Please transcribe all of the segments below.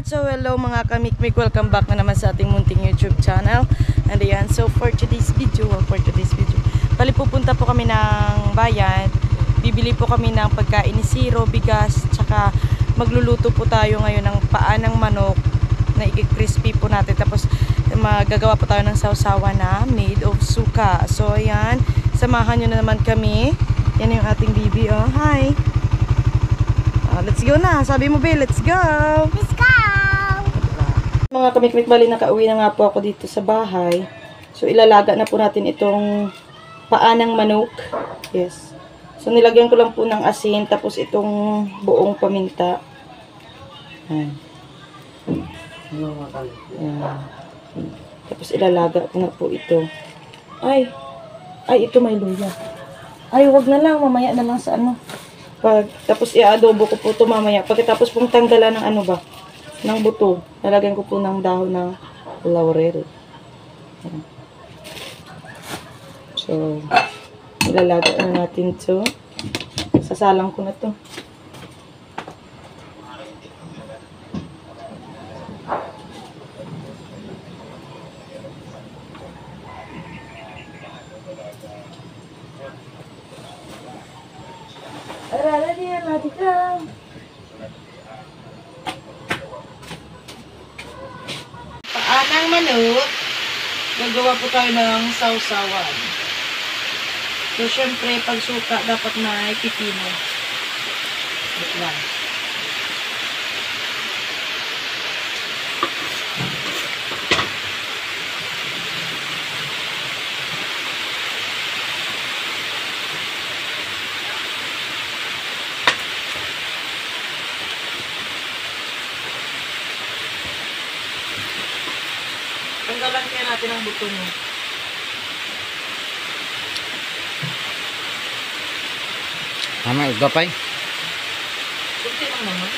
So hello mga kamikmik, welcome back na naman sa ating munting YouTube channel. And ayan, so for today's video, bali pupunta po kami ng bayan. Bibili po kami ng pagkain ni Siro, bigas, tsaka magluluto po tayo ngayon ng paa ng manok na i-crispy po natin. Tapos magagawa po tayo ng sausawa na made of suka. So ayan, samahan nyo na naman kami. Yan yung ating bibi, oh. Hi! Let's go na. Sabi mo, Bill, let's go! Let's go! Mga kamikmik, bali nakauwi na nga po ako dito sa bahay. So ilalaga na po natin itong paa ng manok. Yes. So nilagyan ko lang po ng asin, tapos itong buong paminta. Ayan. Ayan. Tapos ilalaga ko na po ito. Ay, ito may luya. Ay, wag na lang, mamaya na lang sa ano. Tapos i-adobo ko po ito mamaya. Pagkatapos pong tanggalan ng ano ba, ng buto, lalagyan ko po ng dahon ng laurel. Ayan. So, ilalagay na natin ito. Sasalang ko na ito. Arala dia mati ka. Paa ng manok, gagawa po tayo ng sausawan. So, syempre, pag suka, dapat may pipino. Wait lang. Tanggalan kaya natin ang buto niya. Tama, iba pa eh. Kunti lang naman.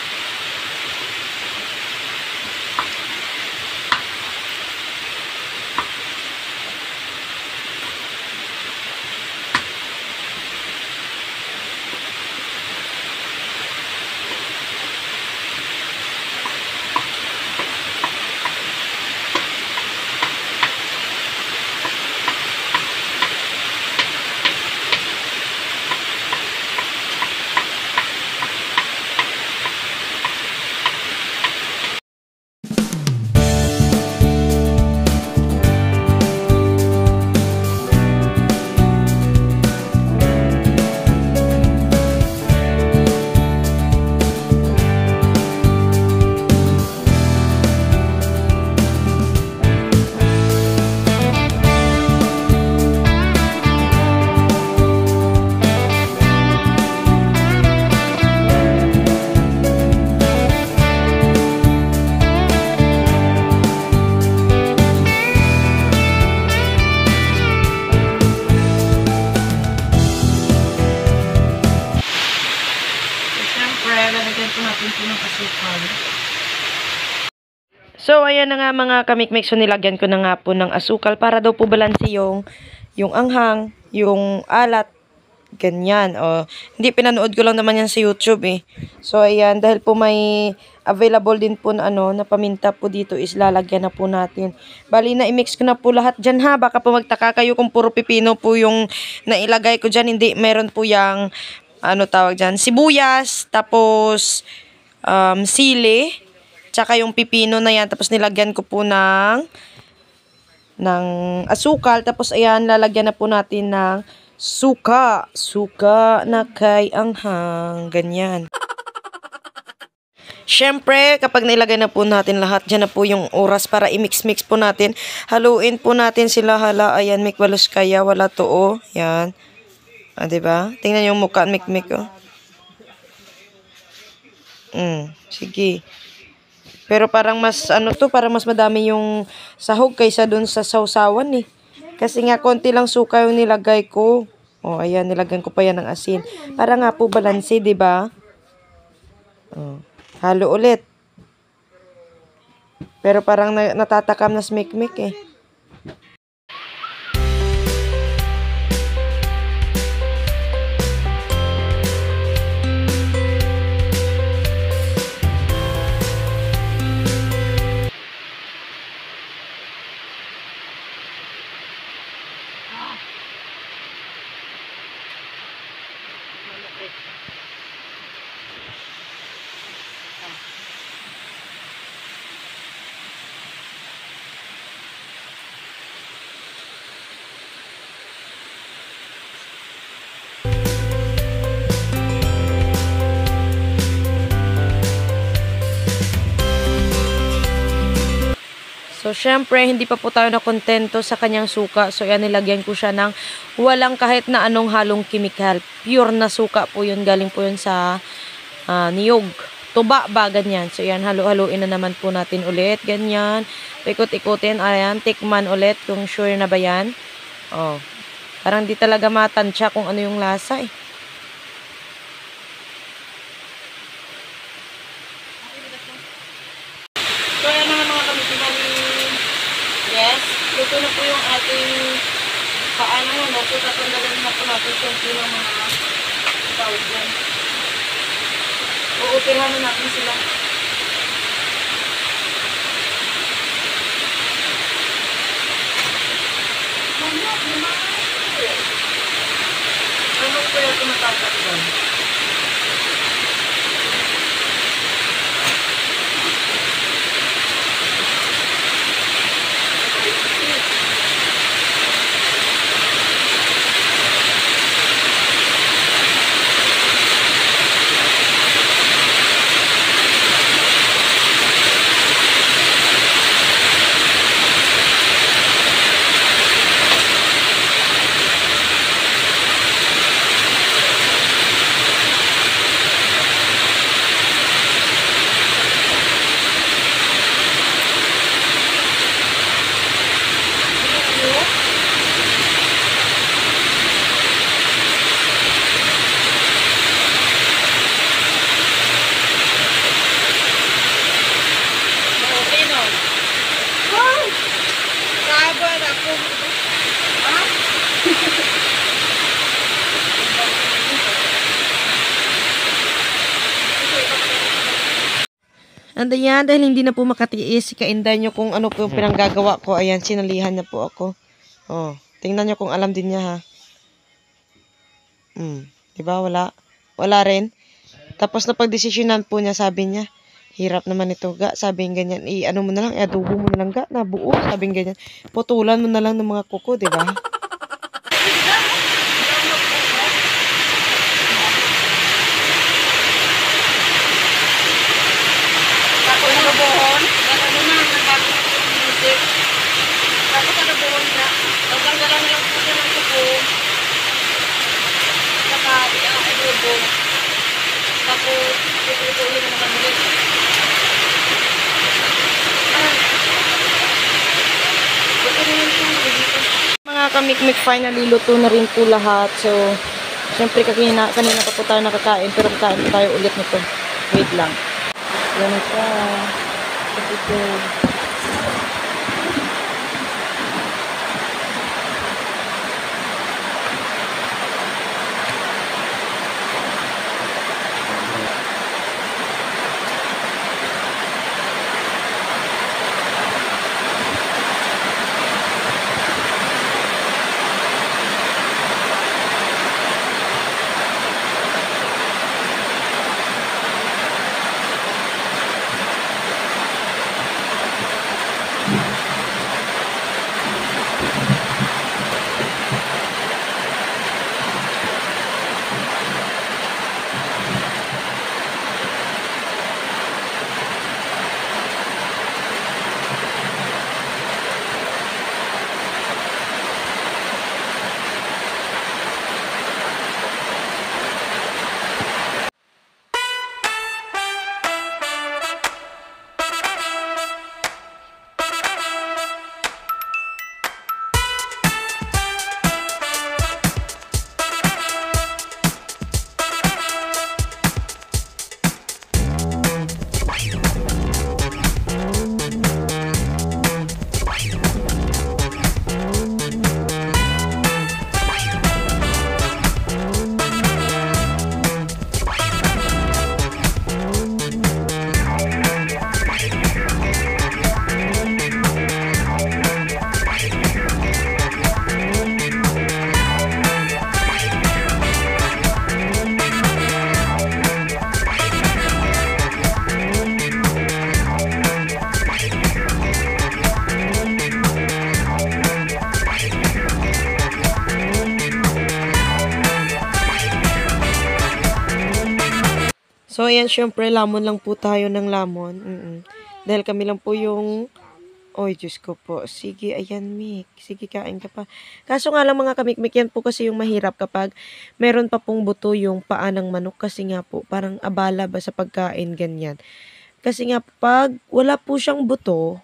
So, ayan na nga mga kamikmik. So, nilagyan ko na nga po ng asukal para daw po balanse yung anghang, yung alat, ganyan. O, hindi, pinanood ko lang naman yan sa YouTube eh. So, ayan, dahil po may available din po na, na paminta po dito is lalagyan na po natin. Bali na, i-mix ko na po lahat dyan ha. Baka po magtaka kayo kung puro pipino po yung nailagay ko dyan. Hindi, meron po yung, tawag dyan, sibuyas, tapos, sili, tsaka yung pipino na yan. Tapos nilagyan ko po ng asukal. Tapos ayan, lalagyan na po natin ng suka. Suka na kay anghang. Ganyan. Siyempre, kapag nilagay na po natin lahat, dyan na po yung oras para i-mix-mix po natin. Haluin po natin sila. Hala, ayan, mikwalos kaya. Wala to, oh. Yan. Diba? Tingnan yung mukha, mik-mik, oh. Sige. Pero parang mas, parang mas madami yung sahog kaysa dun sa sausawan eh. Kasi nga, konti lang suka yung nilagay ko. O, ayan, nilagyan ko pa yan ng asin. Para nga po balanse, diba? Halo ulit. Pero parang natatakam na smik-mik eh. So, syempre, hindi pa po tayo nakontento sa kanyang suka. So, yan, nilagyan ko siya ng walang kahit na anong halong chemical. Pure na suka po yun. Galing po yun sa niyog. Tuba ba, ganyan. So, yan, halu-haluin na naman po natin ulit. Ganyan. Ikot-ikutin. Ayan, tikman ulit kung sure na ba yan. Oh, parang di talaga matansya kung ano yung lasa eh. So, ayan na mga kamitimali. Yes, luto na po yung ating paano no. So, tatanggalan na po natin yung mga tawag yan. Uupirahan na natin sila. Ano po yung tumatatakban? And ayan, dahil hindi na po makatiis, kainday nyo kung ano po yung pinanggagawa ko. Ayan, sinalihan na po ako. Oh, tingnan nyo kung alam din niya ha. Diba? Wala. Wala rin. Tapos na pagdesisyonan po niya, sabi niya, hirap naman ito ga. Sabi ng ganyan, ano mo na lang, adobo mo na lang ga, na buo. Sabi ng ganyan, putulan mo na lang ng mga kuko, diba? Tapos nabuhon, ano na, nagkakot yung music. Tapos nabuhon na, nagkanggalan na lang po siya ng kuko. Saka, ang adobo. Tapos, itutuloy na naman ulit. Mga kamikmik, finally, luto na rin po lahat. So, syempre, kanina pa po tayo nakakain, pero kakain po tayo ulit nito. Wait lang. Yan siya. Ito. So, ayan, syempre, lamon lang po tayo ng lamon. Dahil kami lang po yung... Oy, Diyos ko po. Sige, ayan, Mik. Sige, kain ka pa. Kaso nga lang mga kamikmik, yan po kasi yung mahirap kapag meron pa pong buto yung paa ng manok. Kasi nga po, parang abala ba sa pagkain, ganyan. Kasi nga, pag wala po siyang boto,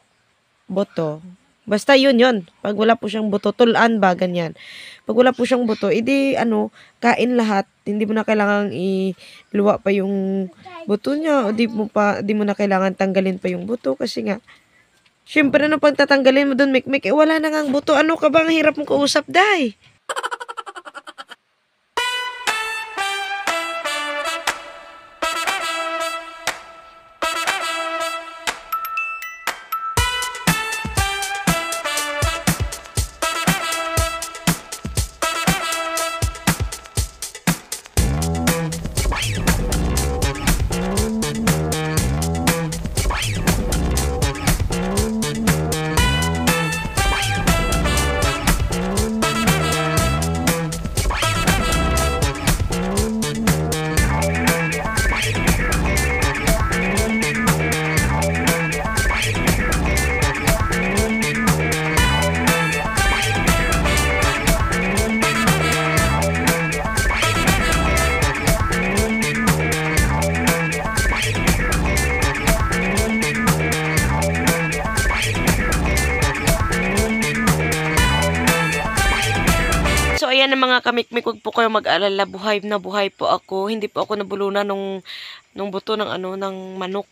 basta yun. Pag wala po siyang buto, tulan ba, ganyan. Pag wala po siyang buto, edi kain lahat. Hindi mo na kailangan iluwa pa yung buto niya. O di mo na kailangan tanggalin pa yung buto. Kasi nga, syempre pag tatanggalin mo dun, Mikmik, wala na ngang buto. Ano ka ba? Ang hirap mong kausap, day. So, ayan na mga kamikmik, wag po kayo mag-alala. Buhay na buhay po ako. Hindi po ako nabulunan nung buto ng ng manok.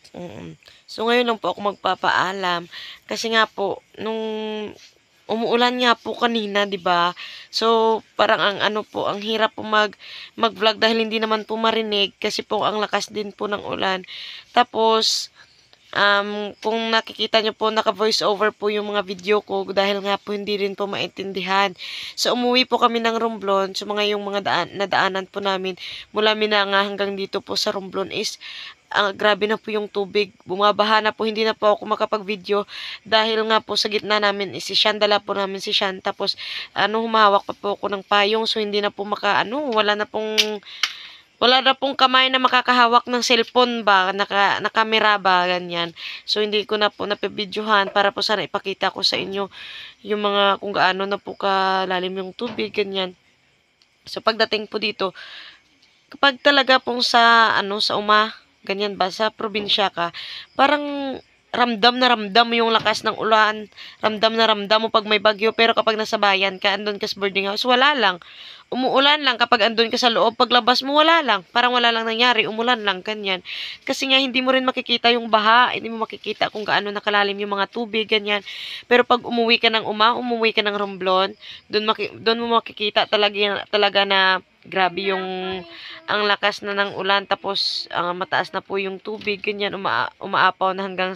So, ngayon lang po ako magpapaalam. Kasi nga po, nung umuulan nga po kanina, 'di ba? So, parang ang hirap po mag-vlog dahil hindi naman po marinig kasi po ang lakas din po ng ulan. Tapos, kung nakikita nyo po, naka-voice over po yung mga video ko dahil nga po hindi rin po maintindihan. So, umuwi po kami ng Romblon. So, yung mga nadaanan po namin mula Minanga hanggang dito po sa Romblon is grabe na po yung tubig. Bumabaha na po, hindi na po ako makapag-video dahil nga po sa gitna namin is si Shan, dala po namin si Shan. Tapos, humahawak pa po ako ng payong. So, hindi na po wala na pong kamay na makakahawak ng cellphone ba, na camera ba, ganyan. So, hindi ko na po napibidyohan para po sana ipakita ko sa inyo yung mga kung gaano na po kalalim yung tubig, ganyan. So, pagdating po dito, kapag talaga pong sa ganyan ba, sa probinsya ka, parang ramdam na ramdam mo yung lakas ng ulan, ramdam na ramdam mo pag may bagyo, pero kapag nasa bayan ka, andun ka sa boarding house, wala lang. Umuulan lang kapag andun ka sa loob, paglabas mo wala lang, parang wala lang nangyari, umulan lang, ganyan. Kasi nga hindi mo rin makikita yung baha, hindi mo makikita kung gaano nakalalim yung mga tubig, ganyan. Pero pag umuwi ka ng Romblon, doon mo makikita talaga na grabe ang lakas na ng ulan, tapos mataas na po yung tubig, ganyan, umaapaw na hanggang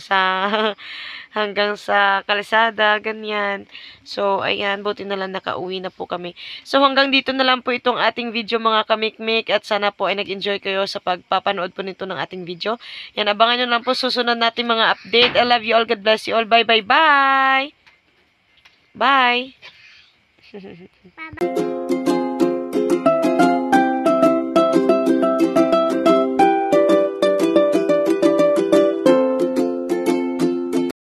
sa kalsada, ganyan. So, ayan, buti na lang nakauwi na po kami. So, hanggang dito na lang po itong ating video mga kamikmik, at sana po ay nag-enjoy kayo sa pagpapanood po nito ng ating video. Yan, abangan nyo lang po susunod natin mga update. I love you all, God bless you all, bye bye bye! Bye! Bye-bye.